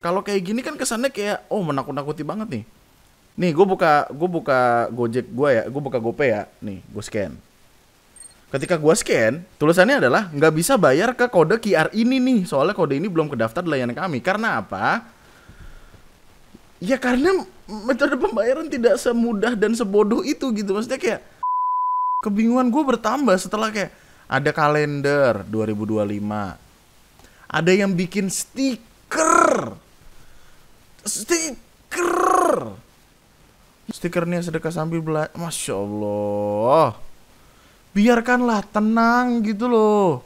Kalau kayak gini kan kesannya kayak oh menakut-nakuti banget nih. Nih gue buka Gojek gue ya, gue buka GoPay ya. Nih gue scan. Ketika gue scan, tulisannya adalah nggak bisa bayar ke kode QR ini nih. Soalnya kode ini belum kedaftar di layanan kami. Karena apa? Ya karena metode pembayaran tidak semudah dan sebodoh itu gitu. Maksudnya kayak kebingungan gue bertambah setelah kayak ada kalender 2025. Ada yang bikin stiker. Stikernya sedekah sambil belajar. Masya Allah. Biarkanlah tenang gitu loh.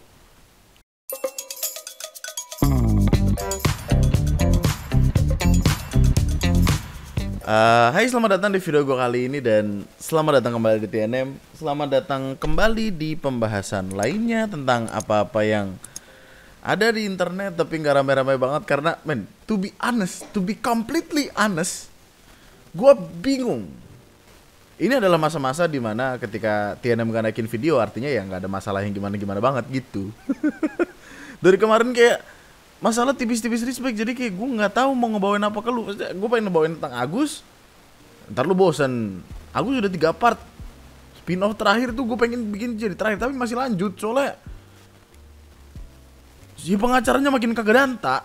Hai, selamat datang di video gue kali ini dan selamat datang kembali di TNM. Selamat datang kembali di pembahasan lainnya tentang apa-apa yang ada di internet tapi nggak rame-rame banget karena to be completely honest, gue bingung. Ini adalah masa-masa dimana ketika TNM gak naikin video artinya ya nggak ada masalah yang gimana-gimana banget gitu. Dari kemarin kayak masalah tipis-tipis respect, jadi kayak gue nggak tahu mau ngebawain apa ke lu. Gue pengen ngebawain tentang Agus, ntar lu bosen. Agus udah 3 part, spin-off terakhir tuh gue pengen bikin jadi terakhir tapi masih lanjut soalnya si pengacaranya makin kagak danta.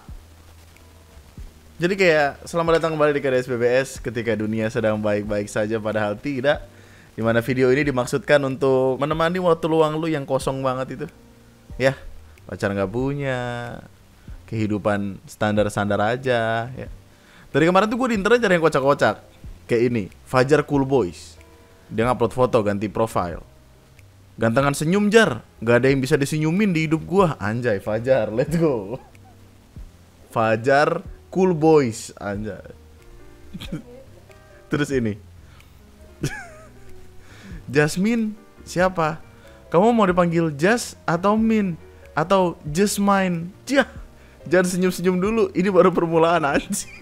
Jadi kayak selamat datang kembali di KDS PBS ketika dunia sedang baik-baik saja padahal tidak. Dimana video ini dimaksudkan untuk menemani waktu luang lu yang kosong banget itu. Ya, pacar gak punya, kehidupan standar-standar aja ya. Dari kemarin tuh gue di internet cari yang kocak-kocak. Kayak ini, Fajar Cool Boys. Dia ngupload foto ganti profile. Gantengan senyum jar, gak ada yang bisa disenyumin di hidup gue. Anjay Fajar, let's go. Fajar Cool Boys, anjay. Terus ini Jasmine, siapa? Kamu mau dipanggil Jas atau Min? Atau Just Mine? Jah, jangan senyum-senyum dulu, ini baru permulaan anjing.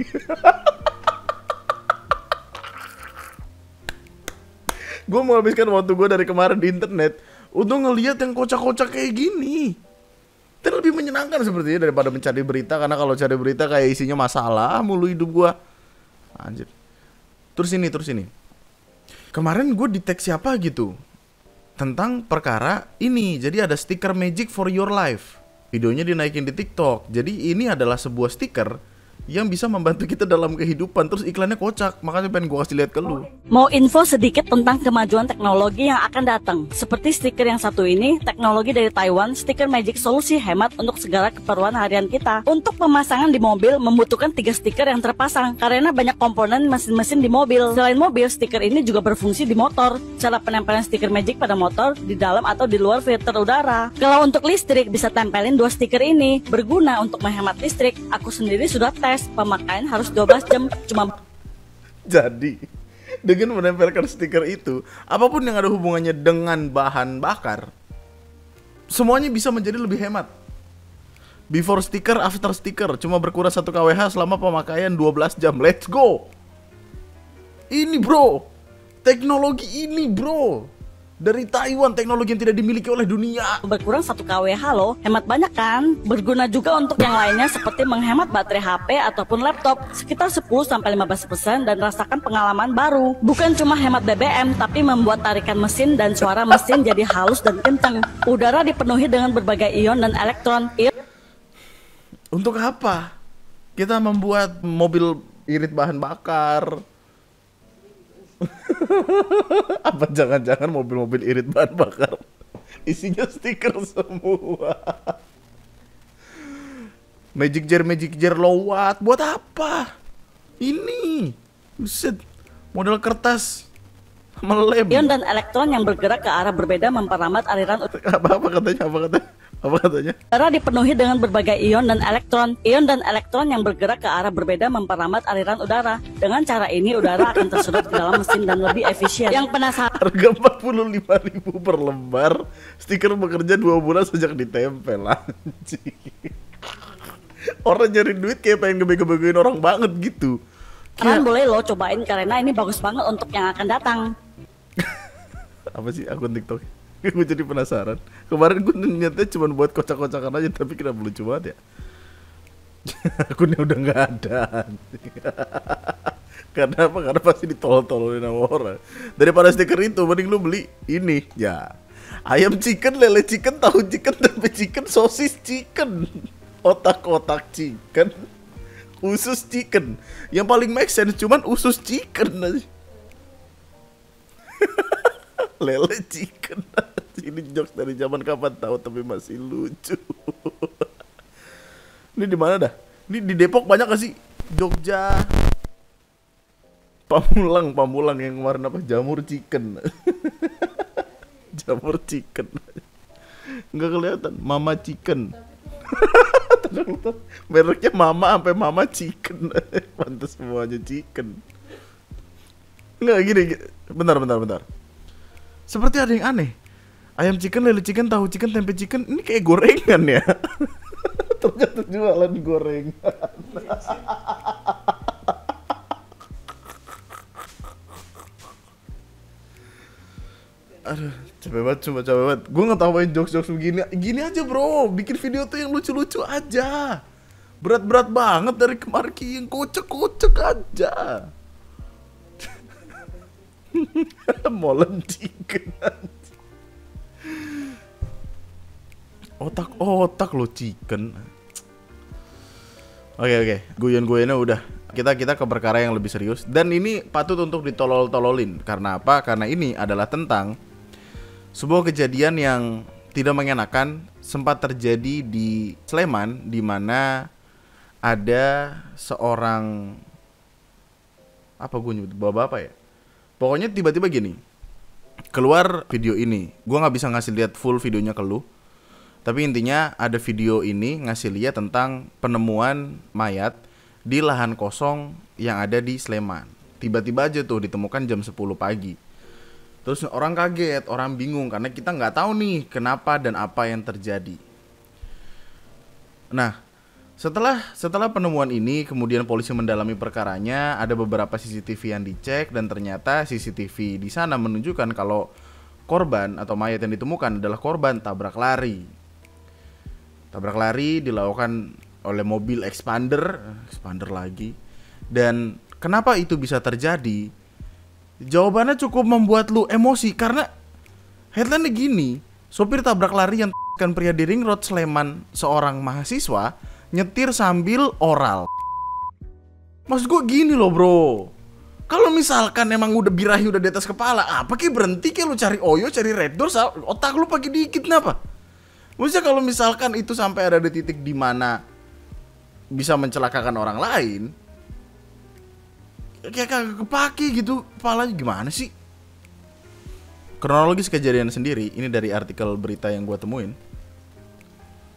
Gue mau habiskan waktu gue dari kemarin di internet untuk ngelihat yang kocak-kocak kayak gini. Dan lebih menyenangkan sepertinya daripada mencari berita. Karena kalau cari berita kayak isinya masalah mulu hidup gue. Anjir. Terus ini kemarin gue di tag siapa gitu tentang perkara ini. Jadi ada stiker Magic for Your Life. Videonya dinaikin di TikTok. Jadi ini adalah sebuah stiker yang bisa membantu kita dalam kehidupan. Terus iklannya kocak, makanya pengen gue kasih lihat ke lu. Mau info sedikit tentang kemajuan teknologi yang akan datang. Seperti stiker yang satu ini, teknologi dari Taiwan, stiker Magic solusi hemat untuk segala keperluan harian kita. Untuk pemasangan di mobil membutuhkan 3 stiker yang terpasang karena banyak komponen mesin-mesin di mobil. Selain mobil, stiker ini juga berfungsi di motor. Cara penempelan stiker Magic pada motor di dalam atau di luar filter udara. Kalau untuk listrik bisa tempelin 2 stiker ini. Berguna untuk menghemat listrik. Aku sendiri sudah tes, pemakaian harus 12 jam cuma. Jadi dengan menempelkan stiker itu, apapun yang ada hubungannya dengan bahan bakar, semuanya bisa menjadi lebih hemat. Before sticker, after sticker, cuma berkurang 1 kWh selama pemakaian 12 jam. Let's go. Ini bro, teknologi ini bro, dari Taiwan, teknologi yang tidak dimiliki oleh dunia. Berkurang 1 kWh loh, hemat banyak kan? Berguna juga untuk yang lainnya seperti menghemat baterai HP ataupun laptop sekitar 10-15% dan rasakan pengalaman baru. Bukan cuma hemat BBM, tapi membuat tarikan mesin dan suara mesin jadi halus dan kencang. Udara dipenuhi dengan berbagai ion dan elektron. Untuk apa kita membuat mobil irit bahan bakar? Apa jangan-jangan mobil-mobil irit bahan bakar isinya stiker semua? Magic jar low watt buat apa? Ini buset, model kertas melem. Ion dan elektron yang bergerak ke arah berbeda memperlambat aliran Apa katanya? udara dipenuhi dengan berbagai ion dan elektron. Ion dan elektron yang bergerak ke arah berbeda memperlambat aliran udara. Dengan cara ini udara akan tersedot ke dalam mesin dan lebih efisien. Yang penasaran? Harga 45.000 per lembar. Stiker bekerja 2 bulan sejak ditempel. Anjing. Orang nyari duit kayak pengen ngebego-begoin orang banget gitu. Kalian boleh lo cobain karena ini bagus banget untuk yang akan datang. Apa sih akun TikTok? Gue jadi penasaran. Kemarin gue niatnya cuma buat kocak-kocakan aja, tapi kenapa lucu banget ya? Akunnya udah nggak ada. Karena apa? Karena pasti ditolol-tololin sama orang. Daripada stiker itu, mending lu beli ini. Ya, ayam chicken, lele chicken, tahu chicken, tempe chicken, sosis chicken, otak-otak chicken, usus chicken. Yang paling make sense cuman usus chicken aja. Lele chicken. Ini jokes dari zaman kapan tahu, tapi masih lucu. Ini di mana dah? Ini di Depok banyak gak sih? Jogja. Pamulang yang kemarin apa? Jamur chicken. Jamur chicken. Nggak kelihatan. Mama chicken. Mereknya Mama sampai Mama chicken. Pantes semuanya chicken. Nggak gini. Bentar. Seperti ada yang aneh. Ayam chicken, lele chicken, tahu chicken, tempe chicken. Ini kayak gorengan ya. Ternyata jualan gorengan. Aduh, capek banget. Gue ngetawain jokes-jokes begini. Gini aja bro, bikin video tuh yang lucu-lucu aja. Berat-berat banget dari kemarin yang kocak-kocak aja. Molen chicken. Otak lo chicken. Oke. Guyon-guyonnya udah. Kita ke perkara yang lebih serius. Dan ini patut untuk ditolol-tololin. Karena apa? Karena ini adalah tentang sebuah kejadian yang tidak mengenakan sempat terjadi di Sleman, di mana ada seorang gue nyebut bapak ya. Pokoknya tiba-tiba gini, keluar video ini. Gue nggak bisa ngasih lihat full videonya ke lu, tapi intinya ada video ini ngasih lihat tentang penemuan mayat di lahan kosong yang ada di Sleman. Tiba-tiba aja tuh ditemukan jam 10 pagi. Terus orang kaget, orang bingung karena kita nggak tahu nih kenapa dan apa yang terjadi. Nah, setelah penemuan ini, kemudian polisi mendalami perkaranya. Ada beberapa CCTV yang dicek dan ternyata CCTV di sana menunjukkan kalau korban atau mayat yang ditemukan adalah korban tabrak lari. Tabrak lari dilakukan oleh mobil expander lagi. Dan kenapa itu bisa terjadi? Jawabannya cukup membuat lu emosi karena headline-nya gini, sopir tabrak lari yang kan pria di Ring Road Sleman, seorang mahasiswa nyetir sambil oral. Maksud gue gini loh bro, kalau misalkan emang udah birahi udah di atas kepala, apa kayak berhenti kayak lu cari oyo, cari red door, otak lu pakai dikit kenapa? Maksudnya kalau misalkan itu sampai ada di titik dimana bisa mencelakakan orang lain, kayak kagak kepake gitu, kepalanya gimana sih? Kronologis kejadian sendiri, ini dari artikel berita yang gue temuin.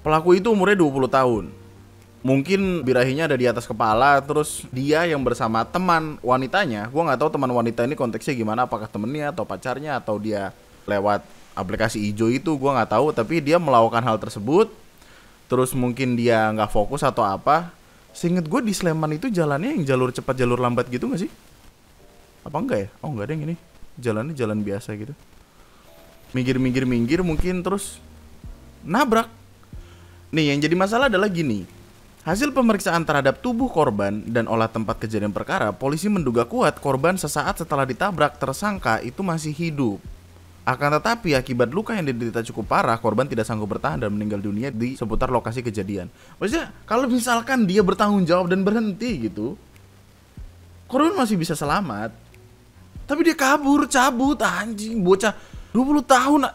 Pelaku itu umurnya 20 tahun. Mungkin birahinya ada di atas kepala, terus dia yang bersama teman wanitanya. Gue gak tahu teman wanita ini konteksnya gimana, apakah temennya atau pacarnya atau dia lewat aplikasi hijau itu, gue gak tahu. Tapi dia melakukan hal tersebut, terus mungkin dia gak fokus atau apa. Seinget gue di Sleman itu jalannya yang jalur cepat jalur lambat gitu gak sih? Apa enggak ya? Oh enggak ada yang ini, jalannya jalan biasa gitu. Minggir mungkin terus nabrak. Nih yang jadi masalah adalah gini. Hasil pemeriksaan terhadap tubuh korban dan olah tempat kejadian perkara, polisi menduga kuat korban sesaat setelah ditabrak tersangka itu masih hidup. Akan tetapi akibat luka yang diderita cukup parah, korban tidak sanggup bertahan dan meninggal dunia di seputar lokasi kejadian. Maksudnya kalau misalkan dia bertanggung jawab dan berhenti gitu, korban masih bisa selamat. Tapi dia kabur, cabut, anjing, bocah 20 tahun.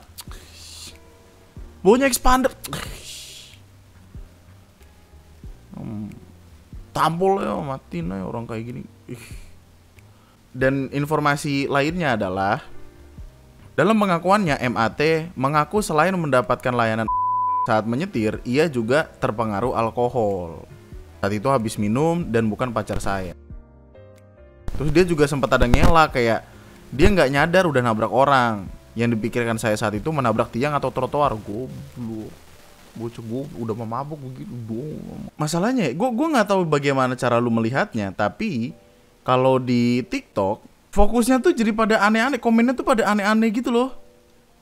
Baunya expander. Tampol ya, matiin aja orang kayak gini. Dan informasi lainnya adalah dalam pengakuannya, MAT mengaku selain mendapatkan layanan saat menyetir, ia juga terpengaruh alkohol. Saat itu habis minum dan bukan pacar saya. Terus dia juga sempat ada ngelak kayak dia nggak nyadar udah nabrak orang. Yang dipikirkan saya saat itu menabrak tiang atau trotoar. Goblok. Bocah gue udah mabuk begitu dong. Masalahnya, gue nggak tahu bagaimana cara lu melihatnya, tapi kalau di TikTok fokusnya tuh jadi pada aneh-aneh, komennya tuh pada aneh-aneh gitu loh.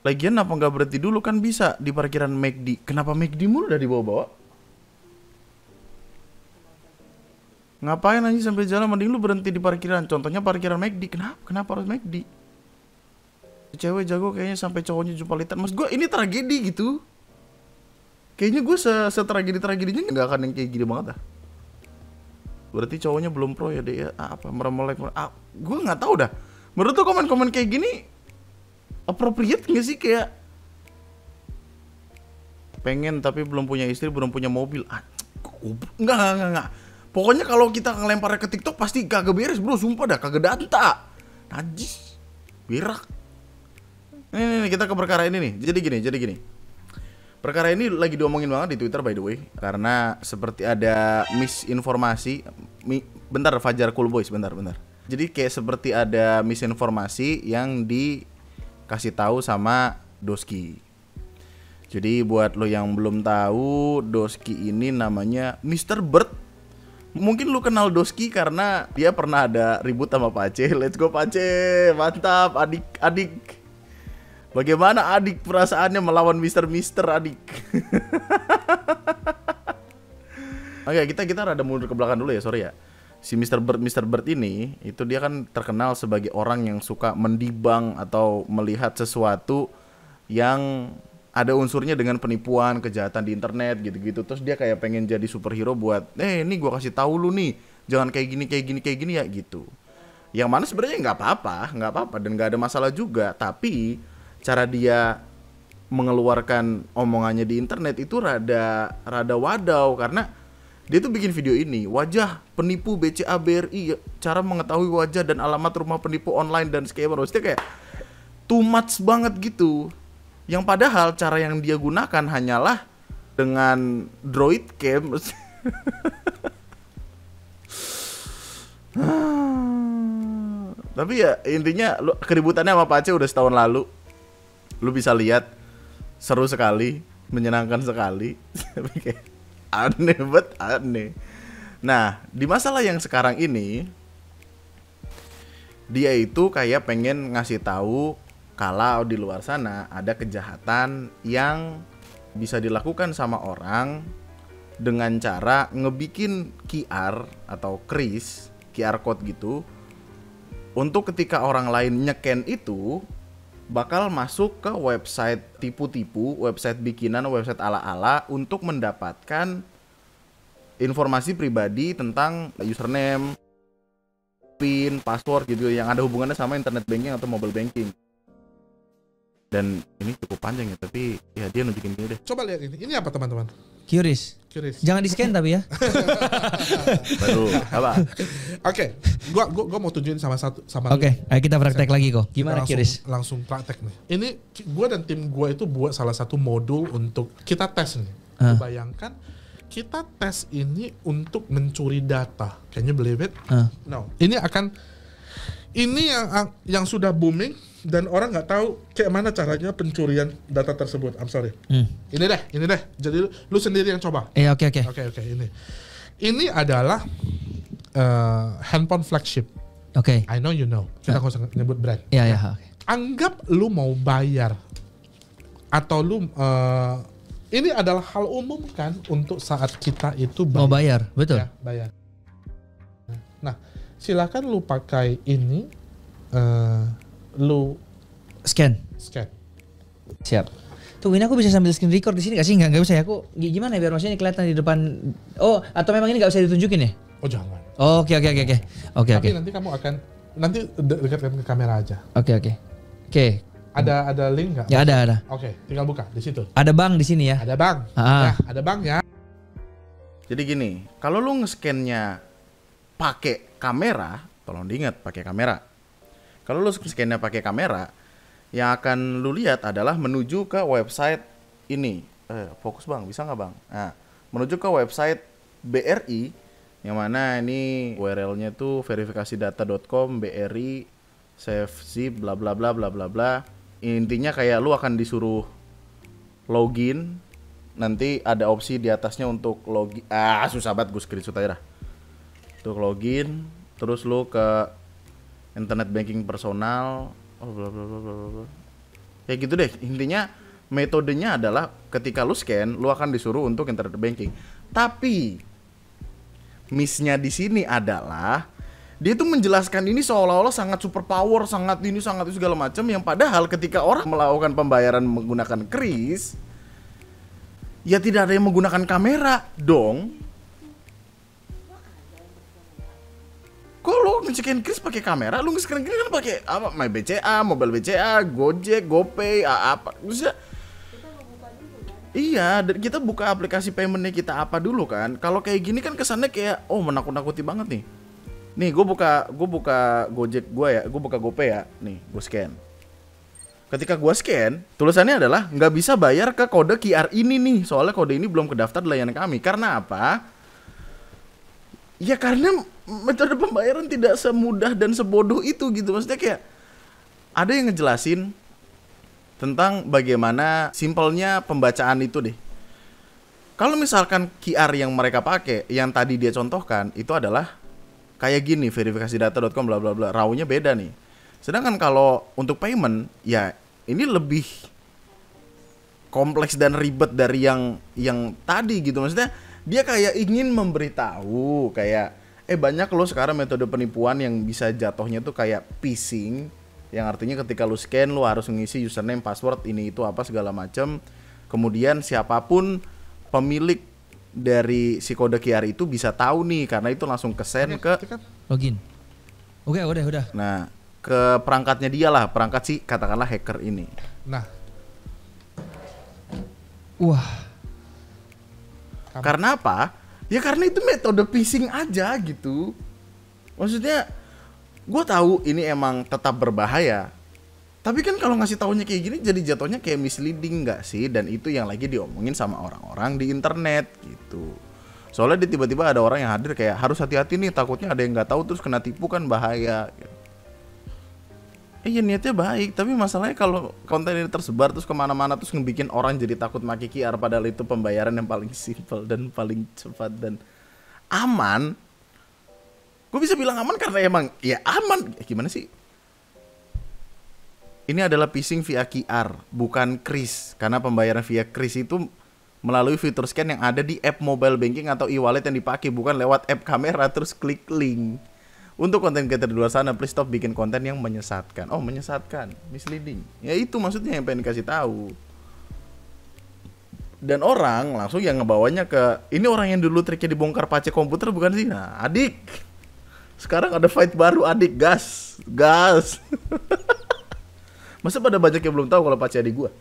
Lagian apa nggak berhenti dulu, kan bisa di parkiran McD. Kenapa McD mulu udah dibawa-bawa? Ngapain anjing sampai jalan, mending lu berhenti di parkiran. Contohnya parkiran McD. Kenapa harus McD? Cewek jago kayaknya sampai cowoknya jumpalitan. Mas gue ini tragedi gitu. Kayaknya gue setragedi-tragedinya nggak akan yang kayak gini banget dah. Berarti cowoknya belum pro ya deh ya. Apa meremelek? Gue nggak tahu dah. Menurut tuh komen-komen kayak gini appropriate nggak sih, kayak pengen tapi belum punya istri, belum punya mobil. Enggak. Pokoknya kalau kita ngelemparnya ke TikTok pasti kagak beres bro, sumpah dah, kagak data. Najis. Berak. Nih, kita ke perkara ini nih. Jadi gini. Perkara ini lagi diomongin banget di Twitter by the way, karena seperti ada misinformasi. Bentar Fajar Cool Boys, bentar. Jadi kayak seperti ada misinformasi yang dikasih tahu sama Doski. Jadi buat lo yang belum tahu, Doski ini namanya Mr. Bird. Mungkin lu kenal Doski karena dia pernah ada ribut sama Pace. Let's go Pace, mantap adik. Bagaimana adik perasaannya melawan Mister adik? Oke, kita rada mundur ke belakang dulu ya, sorry ya. Si Mr. Bird ini, itu dia kan terkenal sebagai orang yang suka mendibang atau melihat sesuatu yang ada unsurnya dengan penipuan, kejahatan di internet gitu-gitu. Terus dia kayak pengen jadi superhero buat, ini gua kasih tahu lu nih, jangan kayak gini ya gitu. Yang mana sebenarnya nggak apa-apa dan nggak ada masalah juga. Tapi cara dia mengeluarkan omongannya di internet itu rada wadaw, karena dia tuh bikin video ini, wajah penipu BCA BRI, cara mengetahui wajah dan alamat rumah penipu online dan scammer. Maksudnya kayak too much banget gitu. Yang padahal cara yang dia gunakan hanyalah dengan droid cam. Tapi ya intinya keributannya sama Pace udah setahun lalu. Lu bisa lihat, seru sekali, menyenangkan sekali. Tapi kayak aneh. Nah, di masalah yang sekarang ini, dia itu kayak pengen ngasih tahu kalau di luar sana ada kejahatan yang bisa dilakukan sama orang dengan cara ngebikin QR atau kris, QR code gitu, untuk ketika orang lain nyeken itu bakal masuk ke website tipu-tipu, website bikinan, website ala-ala untuk mendapatkan informasi pribadi tentang username, PIN, password gitu yang ada hubungannya sama internet banking atau mobile banking. Dan ini cukup panjang ya, tapi ya dia nunjukin gini deh. Coba lihat ini apa teman-teman? Curious. Jangan di scan tapi ya. Baru apa? Oke, gua mau tunjukin sama. Oke, ayo kita praktek lagi kok. Gimana Curious? Langsung praktek nih. Ini gua dan tim gua itu buat salah satu modul untuk kita tes nih. Bayangkan kita tes ini untuk mencuri data. Can you believe it? No. Ini yang sudah booming dan orang nggak tahu kayak mana caranya pencurian data tersebut. I'm sorry. Ini deh. Jadi lu sendiri yang coba. Oke. Oke, ini adalah handphone flagship. Oke. I know you know. Kita nggak usah nyebut brand. Iya. Anggap lu mau bayar atau lu ini adalah hal umum kan untuk saat kita itu mau bayar, betul. Ya, bayar. Nah, silakan lu pakai ini, lu scan. Siap. Tuh ini aku bisa sambil screen record di sini gak sih? Nggak bisa ya, aku gimana ya biar maksudnya kelihatan di depan. Oh, atau memang ini nggak usah ditunjukin ya? Oh jangan. Oke. Tapi nanti kamu akan dekatkan ke kamera aja. Oke. Ada link nggak? Ya ada. Oke, tinggal buka di situ. Ada bank di sini ya? Ada bank. Ya, ada bank ya. Jadi gini, kalau lu nge-scan-nya pakai kamera, tolong diingat pakai kamera. Kalau lu scan-nya pakai kamera, yang akan lu lihat adalah menuju ke website ini. Fokus bang, bisa nggak bang? Nah, menuju ke website BRI, yang mana ini URL-nya tuh verifikasi-data.com BRI save bla bla bla bla bla bla. Intinya kayak lu akan disuruh login, nanti ada opsi di atasnya untuk login. Susah banget, gue screenshot aja dah. Untuk login, terus lu ke internet banking personal, bla bla bla bla bla. Kayak gitu deh. Intinya metodenya adalah ketika lu scan, lu akan disuruh untuk internet banking. Tapi Miss-nya di sini adalah dia tuh menjelaskan ini seolah-olah sangat super power, sangat ini, sangat itu segala macam, yang padahal ketika orang melakukan pembayaran menggunakan kris, ya tidak ada yang menggunakan kamera dong. Kok lo ngecekin kris pakai kamera, lo nge-scan kris kan pakai apa? My BCA, Mobile BCA, Gojek, GoPay, apa? Maksudnya, iya, dan kita buka aplikasi paymentnya kita apa dulu kan? Kalau kayak gini kan kesannya kayak, oh menakut-nakuti banget nih. Nih, gue buka Gojek gue ya, gue buka GoPay ya, nih, gue scan. Ketika gue scan, tulisannya adalah nggak bisa bayar ke kode QR ini nih, soalnya kode ini belum kedaftar di layanan kami. Karena apa? Ya karena metode pembayaran tidak semudah dan sebodoh itu gitu. Maksudnya kayak ada yang ngejelasin tentang bagaimana simpelnya pembacaan itu deh. Kalau misalkan QR yang mereka pakai, yang tadi dia contohkan, itu adalah kayak gini, verifikasi-data.com bla bla bla, RAW-nya beda nih. Sedangkan kalau untuk payment, ya ini lebih kompleks dan ribet dari yang tadi gitu. Maksudnya dia kayak ingin memberitahu kayak banyak lo sekarang metode penipuan yang bisa jatuhnya tuh kayak phishing, yang artinya ketika lo scan lo harus mengisi username, password, ini itu apa segala macam. Kemudian siapapun pemilik dari si kode QR itu bisa tahu nih, karena itu langsung ke send ke login. Oke, udah. Nah, ke perangkatnya dia lah, perangkat si katakanlah hacker ini. Nah, Wah. Karena apa? Ya karena itu metode phishing aja gitu. Maksudnya gue tahu ini emang tetap berbahaya. Tapi kan kalau ngasih taunya kayak gini jadi jatuhnya kayak misleading nggak sih? Dan itu yang lagi diomongin sama orang-orang di internet gitu. Soalnya dia tiba-tiba ada orang yang hadir kayak harus hati-hati nih, takutnya ada yang nggak tahu terus kena tipu kan bahaya. Iya niatnya baik, tapi masalahnya kalau konten ini tersebar terus kemana-mana terus ngebikin orang jadi takut pakai QR, padahal itu pembayaran yang paling simple dan paling cepat dan aman. Gue bisa bilang aman karena emang ya aman. Gimana sih? Ini adalah phishing via QR, bukan kris. Karena pembayaran via kris itu melalui fitur scan yang ada di app mobile banking atau e-wallet yang dipakai, bukan lewat app kamera terus klik link. Untuk konten creator di luar sana, please stop bikin konten yang menyesatkan. Oh, menyesatkan, misleading. Ya itu maksudnya yang pengen dikasih tahu. Dan orang langsung yang ngebawanya ke, ini orang yang dulu triknya dibongkar pace komputer bukan sih? Nah, adik. Sekarang ada fight baru, adik, gas. Masa pada banyak yang belum tahu kalau pace adik gua?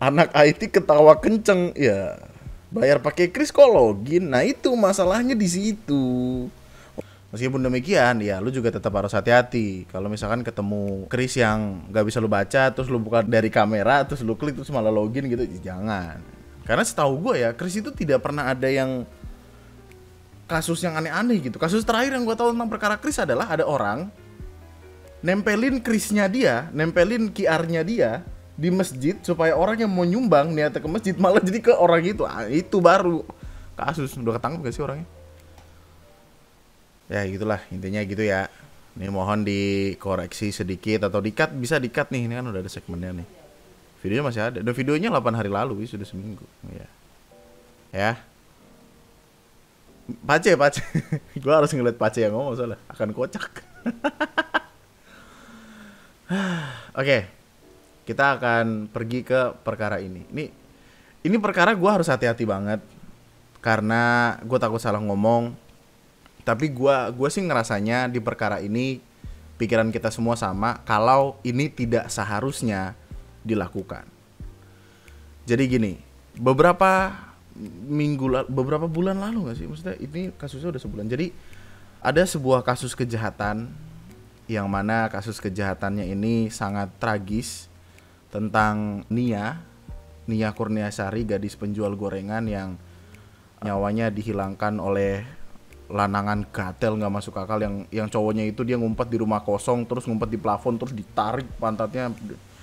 Anak IT ketawa kenceng, ya. Bayar pakai kris kok login. Nah itu masalahnya di situ. Meskipun demikian, ya lu juga tetap harus hati-hati. Kalau misalkan ketemu kris yang nggak bisa lu baca, terus lu buka dari kamera, terus lu klik terus malah login gitu, jangan. Karena setahu gue ya, kris itu tidak pernah ada yang kasus yang aneh-aneh gitu. Kasus terakhir yang gue tahu tentang perkara kris adalah ada orang nempelin krisnya dia, nempelin QR-nya dia di masjid supaya orang yang mau nyumbang niatnya ke masjid malah jadi ke orang itu. Itu baru kasus. Udah ketangkep gak sih orangnya? Ya gitulah intinya gitu ya. Ini mohon dikoreksi sedikit atau di-cut, bisa di-cut nih. Ini kan udah ada segmennya nih. Videonya masih ada. Dan videonya 8 hari lalu, sudah seminggu. Ya. Pace. Gue harus ngeliat Pace yang ngomong soalnya akan kocak. Oke. Kita akan pergi ke perkara ini. Ini perkara gue harus hati-hati banget karena gue takut salah ngomong. Tapi gue sih ngerasanya di perkara ini pikiran kita semua sama kalau ini tidak seharusnya dilakukan. Jadi gini, beberapa bulan lalu nggak sih? Maksudnya ini kasusnya udah sebulan. Jadi ada sebuah kasus kejahatan yang mana kasus kejahatannya ini sangat tragis. Tentang Nia Kurniasari, gadis penjual gorengan yang nyawanya dihilangkan oleh lanangan gatel nggak masuk akal, yang cowoknya itu dia ngumpet di rumah kosong terus ngumpet di plafon terus ditarik pantatnya,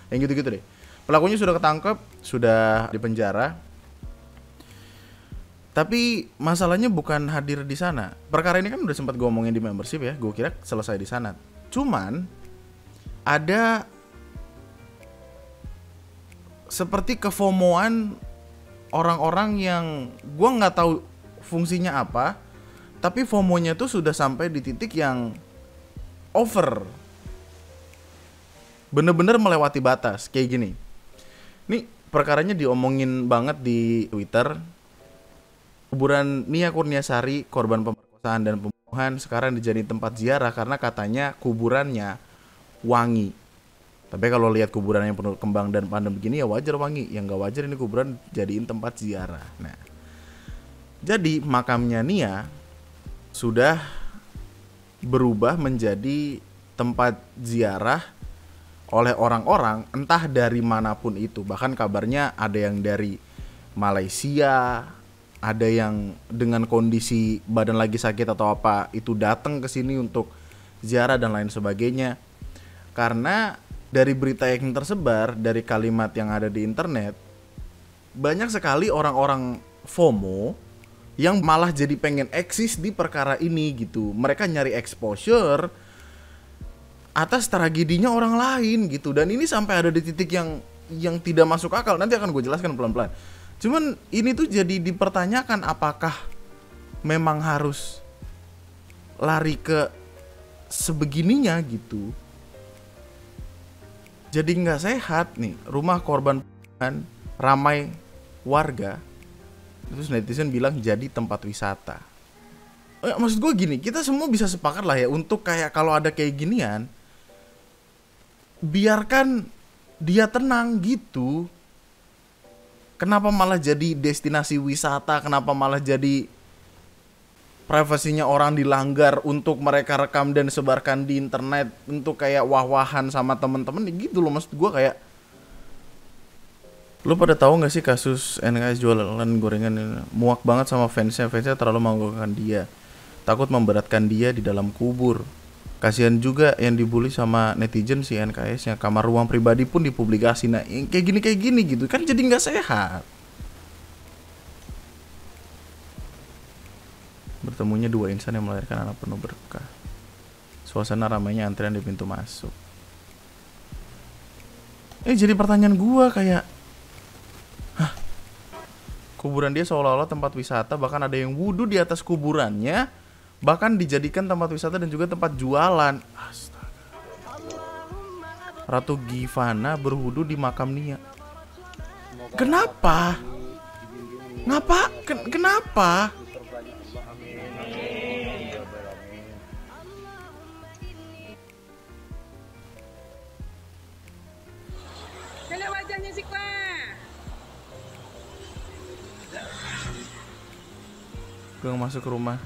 yang gitu-gitu deh. Pelakunya sudah ketangkep, sudah dipenjara. Tapi masalahnya bukan hadir di sana. Perkara ini kan udah sempat gue omongin di membership ya, gue kira selesai di sana. Cuman ada seperti kefomoan orang-orang yang gua nggak tahu fungsinya apa, tapi FOMO-nya tuh sudah sampai di titik yang over, bener-bener melewati batas. Kayak gini, nih perkaranya diomongin banget di Twitter. Kuburan Nia Kurniasari, korban pemerkosaan dan pembunuhan, sekarang dijadiin tempat ziarah karena katanya kuburannya wangi. Tapi kalau lihat kuburan yang penuh kembang dan pandan begini ya wajar wangi. Yang nggak wajar ini kuburan jadiin tempat ziarah. Nah, jadi makamnya Nia sudah berubah menjadi tempat ziarah oleh orang-orang entah dari manapun itu. Bahkan kabarnya ada yang dari Malaysia, ada yang dengan kondisi badan lagi sakit atau apa itu datang ke sini untuk ziarah dan lain sebagainya. Karena dari berita yang tersebar, dari kalimat yang ada di internet, banyak sekali orang-orang FOMO yang malah jadi pengen eksis di perkara ini gitu. Mereka nyari exposure atas tragedinya orang lain gitu. Dan ini sampai ada di titik yang tidak masuk akal. Nanti akan gue jelaskan pelan-pelan. Cuman ini tuh jadi dipertanyakan apakah memang harus lari ke sebegininya gitu. Jadi nggak sehat nih, rumah korban kan ramai warga. Terus netizen bilang jadi tempat wisata. Maksud gue gini, kita semua bisa sepakat lah ya untuk kayak kalau ada kayak ginian, biarkan dia tenang gitu. Kenapa malah jadi destinasi wisata? Kenapa malah jadi privasinya orang dilanggar untuk mereka rekam dan sebarkan di internet untuk kayak wah-wahan sama temen-temen gitu loh. Maksud gue kayak, lu pada tahu nggak sih kasus NKS jualan gorengan ini? Muak banget sama fansnya terlalu menggugahkan dia, takut memberatkan dia di dalam kubur. Kasihan juga yang dibully sama netizen si NKS-nya. Kamar ruang pribadi pun dipublikasi. Nah kayak gini gitu kan jadi nggak sehat. Bertemunya dua insan yang melahirkan anak penuh berkah. Suasana ramainya antrian di pintu masuk. Jadi pertanyaan gua kayak, hah? Kuburan dia seolah-olah tempat wisata, bahkan ada yang wudhu di atas kuburannya, bahkan dijadikan tempat wisata dan juga tempat jualan. Astaga. Ratu Givana berwudu di makam Nia. Kenapa? Kenapa? Mana wajahnya si Kwa? Gue masuk ke rumah.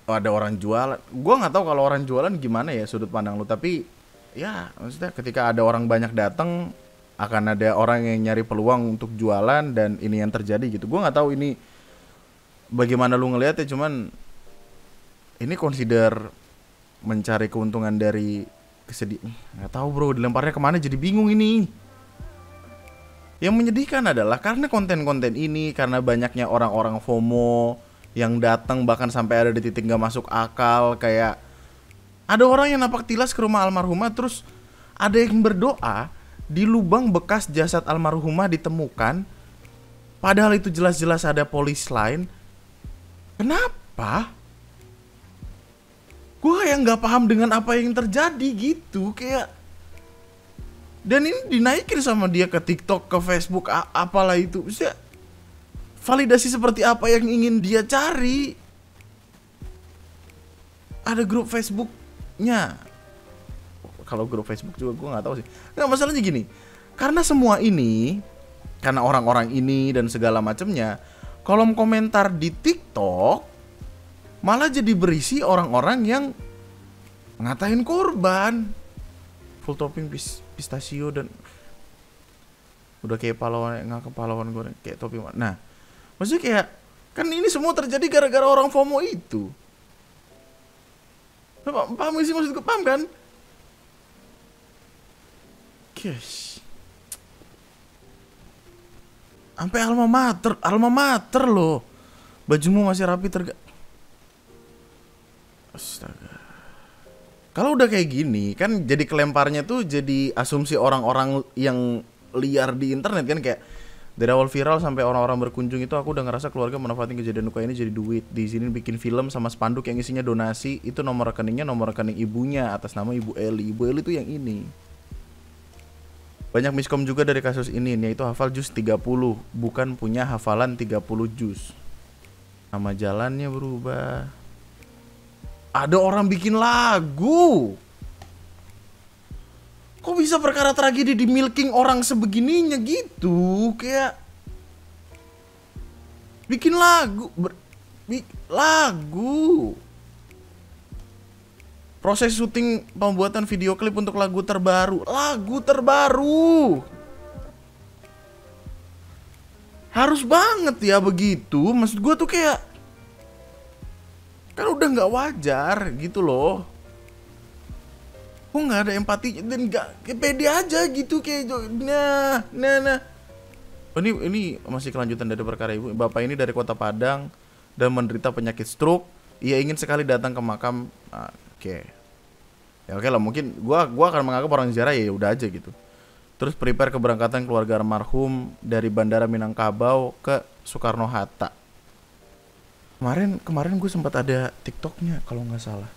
Ada orang jualan. Gue nggak tahu kalau orang jualan gimana ya sudut pandang lu, tapi ya maksudnya ketika ada orang banyak datang akan ada orang yang nyari peluang untuk jualan dan ini yang terjadi gitu. Gue nggak tahu ini bagaimana lu ngelihatnya, cuman ini consider mencari keuntungan dari kesedihan. Nggak tahu bro, dilemparnya kemana jadi bingung ini. Yang menyedihkan adalah karena konten-konten ini, karena banyaknya orang-orang FOMO yang datang bahkan sampai ada di titik nggak masuk akal. Kayak ada orang yang napak tilas ke rumah almarhumah, terus ada yang berdoa di lubang bekas jasad almarhumah ditemukan, padahal itu jelas-jelas ada polis lain. Kenapa? Gue kayak nggak paham dengan apa yang terjadi gitu. Kayak, dan ini dinaikin sama dia ke TikTok, ke Facebook, apalah itu. Maksudnya validasi seperti apa yang ingin dia cari? Ada grup Facebooknya. Kalau grup Facebook juga gue nggak tahu sih. Nggak, masalahnya gini, karena semua ini, karena orang-orang ini dan segala macamnya, kolom komentar di TikTok malah jadi berisi orang-orang yang ngatain korban. Full topping pistachio dan udah kayak pahlawan, nggak ke pahlawan goreng kayak topi. Nah, maksudnya kayak, kan ini semua terjadi gara-gara orang FOMO itu. Paham sih maksud gue? Paham kan? Gosh. Sampai alma mater loh. Bajumu masih rapi Astaga. Kalau udah kayak gini kan jadi kelemparnya tuh jadi asumsi orang-orang yang liar di internet kan, kayak dari awal viral sampai orang-orang berkunjung itu aku udah ngerasa keluarga manfaatin kejadian luka ini jadi duit. Di sini bikin film sama spanduk yang isinya donasi, itu nomor rekeningnya nomor rekening ibunya atas nama Ibu Eli. Ibu Eli tuh yang ini. Banyak miskom juga dari kasus ini, yaitu hafal juz 30, bukan punya hafalan 30 juz. Nama jalannya berubah. Ada orang bikin lagu. Kok bisa perkara tragedi di milking orang sebegininya gitu? Kayak bikin lagu, lagu. Proses syuting pembuatan video klip untuk lagu terbaru. Lagu terbaru. Harus banget ya begitu. Maksud gue tuh kayak kan udah nggak wajar gitu loh. Kok nggak ada empati dan nggak pede aja gitu kayak nah. Oh, ini masih kelanjutan dari perkara ibu. Bapak ini dari Kota Padang dan menderita penyakit stroke. Ia ingin sekali datang ke makam. Oke. Ya oke lah, mungkin gua akan menganggap orang ziarah ya udah aja gitu. Terus prepare keberangkatan keluarga almarhum dari Bandara Minangkabau ke Soekarno Hatta. Kemarin gue sempat ada TikToknya kalau nggak salah.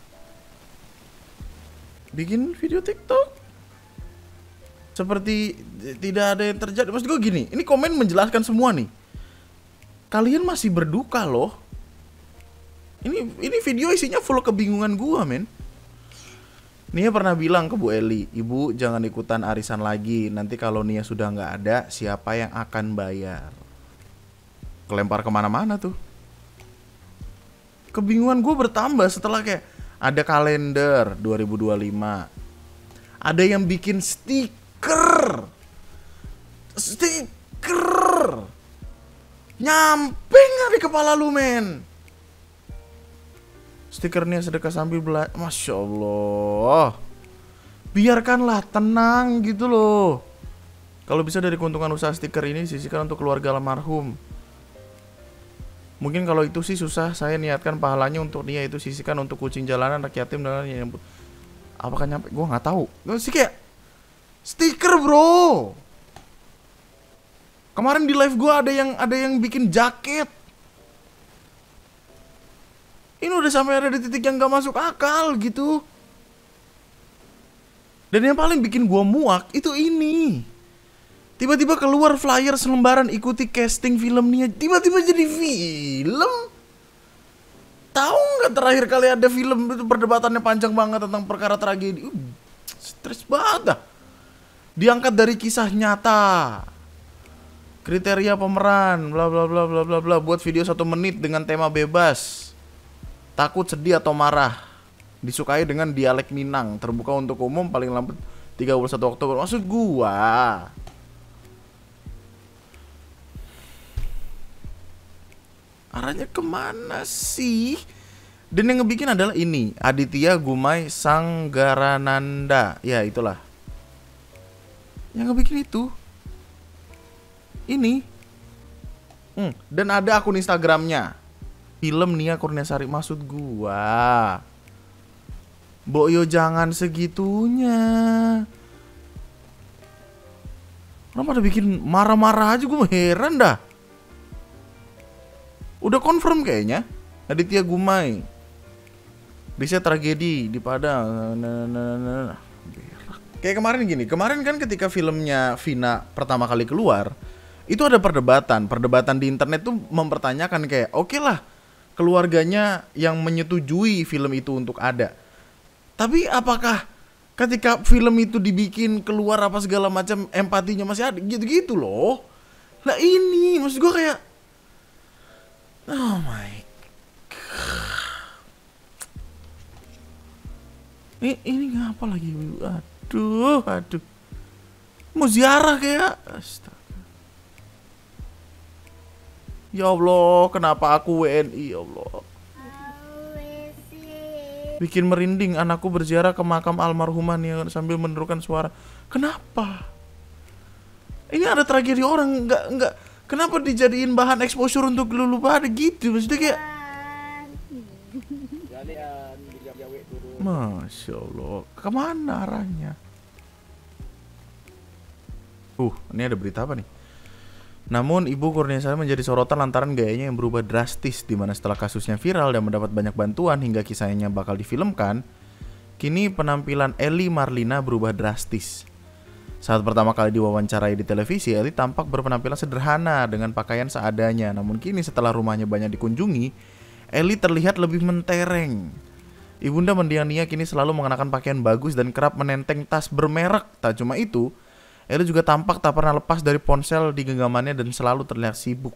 Bikin video TikTok seperti tidak ada yang terjadi. Maksud gue gini, ini komen menjelaskan semua nih. Kalian masih berduka loh. Ini video isinya full kebingungan gue, men. Nia pernah bilang ke Bu Eli, Ibu jangan ikutan arisan lagi. Nanti kalau Nia sudah nggak ada, siapa yang akan bayar? Kelempar kemana-mana tuh. Kebingungan gue bertambah setelah kayak ada kalender 2025. Ada yang bikin stiker. Nyampe nggak di kepala lu, men? Stikernya sedekah sambil belajar. Masya Allah. Biarkanlah tenang gitu loh. Kalau bisa dari keuntungan usaha stiker ini sisihkan untuk keluarga almarhum. Mungkin kalau itu sih susah, saya niatkan pahalanya untuk Nia itu sisihkan untuk kucing jalanan, anak yatim dan lain-lain. Apakah nyampe? Gue nggak tahu. Gue sih kayak stiker bro. Kemarin di live gue ada yang bikin jaket. Ini udah sampai ada di titik yang nggak masuk akal gitu. Dan yang paling bikin gue muak itu ini. Tiba-tiba keluar flyer selembaran ikuti casting film Nia. Tiba-tiba jadi film. Tahu nggak terakhir kali ada film itu perdebatannya panjang banget tentang perkara tragedi. Stres banget dah. Diangkat dari kisah nyata. Kriteria pemeran, bla bla bla bla bla bla. Buat video 1 menit dengan tema bebas. Takut, sedih atau marah. Disukai dengan dialek Minang. Terbuka untuk umum paling lambat 31 Oktober. Maksud gua, arahnya kemana sih? Dan yang ngebikin adalah ini, Aditya Gumai Sanggarananda. Ya itulah. Yang ngebikin itu ini. Dan ada akun Instagramnya. Film Nia Kurniasari. Maksud gua, Boyo jangan segitunya. Orang pada bikin marah-marah aja, gua heran dah. Udah confirm kayaknya Aditya Gumai. Riset tragedi di Padang. Kayak kemarin gini. Kemarin kan ketika filmnya Vina pertama kali keluar, itu ada perdebatan di internet tuh mempertanyakan kayak oke lah, keluarganya yang menyetujui film itu untuk ada. Tapi apakah ketika film itu dibikin keluar apa segala macam empatinya masih ada? Gitu-gitu loh. Lah ini maksud gue kayak oh my god. Ini ngapa lagi? Aduh. Mau ziarah kayak astaga. Ya Allah, kenapa aku WNI ya Allah? Bikin merinding, anakku berziarah ke makam almarhumah nih sambil menderukan suara. Kenapa? Ini ada tragedi orang, enggak. Kenapa dijadiin bahan exposure untuk lu pada gitu? Maksudnya kayak Masya Allah, kemana arahnya? Ini ada berita apa nih? Namun Ibu Kurniasari menjadi sorotan lantaran gayanya yang berubah drastis, di mana setelah kasusnya viral dan mendapat banyak bantuan hingga kisahnya bakal difilmkan, kini penampilan Eli Marlina berubah drastis. Saat pertama kali diwawancarai di televisi, Eli tampak berpenampilan sederhana dengan pakaian seadanya. Namun kini setelah rumahnya banyak dikunjungi, Eli terlihat lebih mentereng. Ibunda mendiang Nia kini selalu mengenakan pakaian bagus dan kerap menenteng tas bermerek. Tak cuma itu, Eli juga tampak tak pernah lepas dari ponsel di genggamannya dan selalu terlihat sibuk.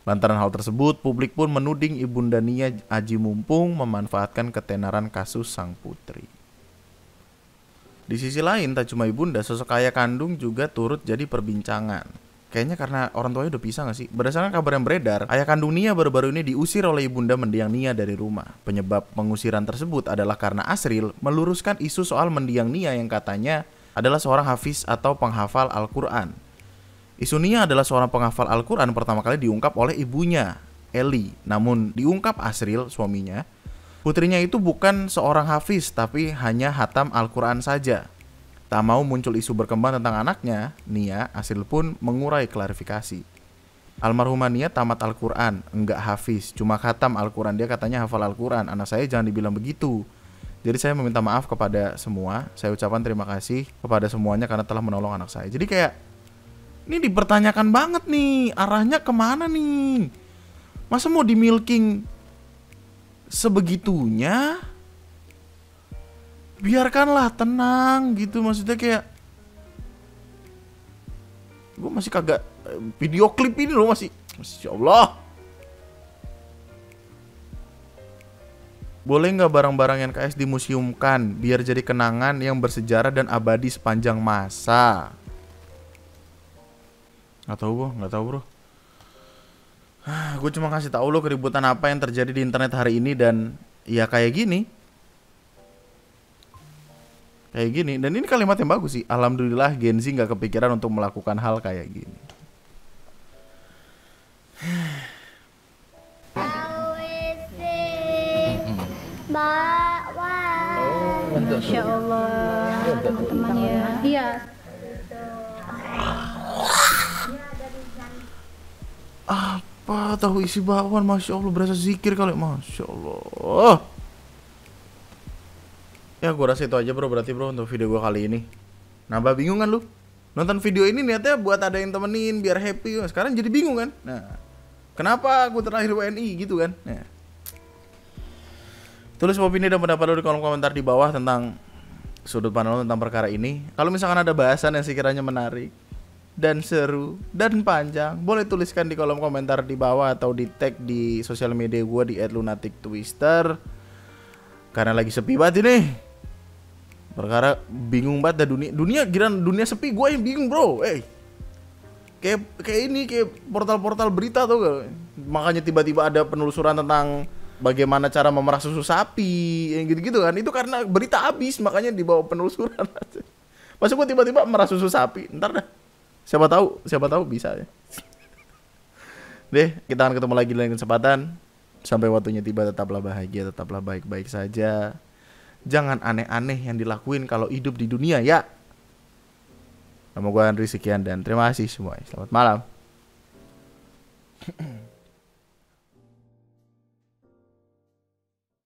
Lantaran hal tersebut, publik pun menuding Ibunda Nia aji mumpung memanfaatkan ketenaran kasus sang putri. Di sisi lain, tak cuma Ibunda, sosok ayah kandung juga turut jadi perbincangan. Kayaknya karena orang tuanya udah pisah gak sih? Berdasarkan kabar yang beredar, ayah kandung Nia baru-baru ini diusir oleh Ibunda mendiang Nia dari rumah. Penyebab pengusiran tersebut adalah karena Asril meluruskan isu soal mendiang Nia yang katanya adalah seorang hafiz atau penghafal Al-Quran. Isu Nia adalah seorang penghafal Al-Quran pertama kali diungkap oleh ibunya, Eli. Namun diungkap Asril, suaminya, putrinya itu bukan seorang hafiz, tapi hanya hatam Al-Quran saja. Tak mau muncul isu berkembang tentang anaknya, Nia, Asril pun mengurai klarifikasi. Almarhumah Nia tamat Al-Quran, enggak hafiz, cuma khatam Al-Quran. Dia katanya hafal Al-Quran. Anak saya jangan dibilang begitu. Jadi saya meminta maaf kepada semua. Saya ucapkan terima kasih kepada semuanya karena telah menolong anak saya. Jadi kayak, ini dipertanyakan banget nih, arahnya kemana nih? Masa mau di-milking sebegitunya? Biarkanlah tenang gitu, maksudnya kayak gue masih kagak video klip ini loh, Masya Allah. Boleh nggak barang-barang NKS dimuseumkan biar jadi kenangan yang bersejarah dan abadi sepanjang masa? Nggak tahu bro. Gue cuma kasih tahu lo keributan apa yang terjadi di internet hari ini dan ya kayak gini. Dan ini kalimat yang bagus sih. Alhamdulillah Gen Z gak kepikiran untuk melakukan hal kayak gini. Masya Allah, teman-teman ya. Iya. Apa tahu isi bakwan? Masya Allah, berasa zikir kali. Masya Allah. Ya gue rasa itu aja bro, berarti bro untuk video gue kali ini. Nambah bingung kan lu? Nonton video ini niatnya buat ada yang temenin biar happy. Sekarang jadi bingung kan? Nah, kenapa aku terakhir WNI gitu kan? Nah. Tulis opini dan pendapat lu di kolom komentar di bawah tentang sudut pandang lu tentang perkara ini. Kalau misalkan ada bahasan yang sekiranya menarik dan seru dan panjang, boleh tuliskan di kolom komentar di bawah atau di tag di sosial media gue di @lunatictwister. Karena lagi sepi banget ini. Perkara bingung banget dah dunia sepi, gue yang bingung bro. Kayak portal-portal berita tuh gak? Makanya tiba-tiba ada penelusuran tentang bagaimana cara memerah susu sapi, yang gitu-gitu kan. Itu karena berita habis, makanya dibawa penelusuran. Masa gue tiba-tiba merah susu sapi? Ntar dah. Siapa tahu bisa ya. Deh, kita akan ketemu lagi di lain kesempatan. Sampai waktunya tiba, tetaplah bahagia, tetaplah baik-baik saja. Jangan aneh-aneh yang dilakuin kalau hidup di dunia ya. Nama gue Andri, sekian dan terima kasih semuanya. Selamat malam.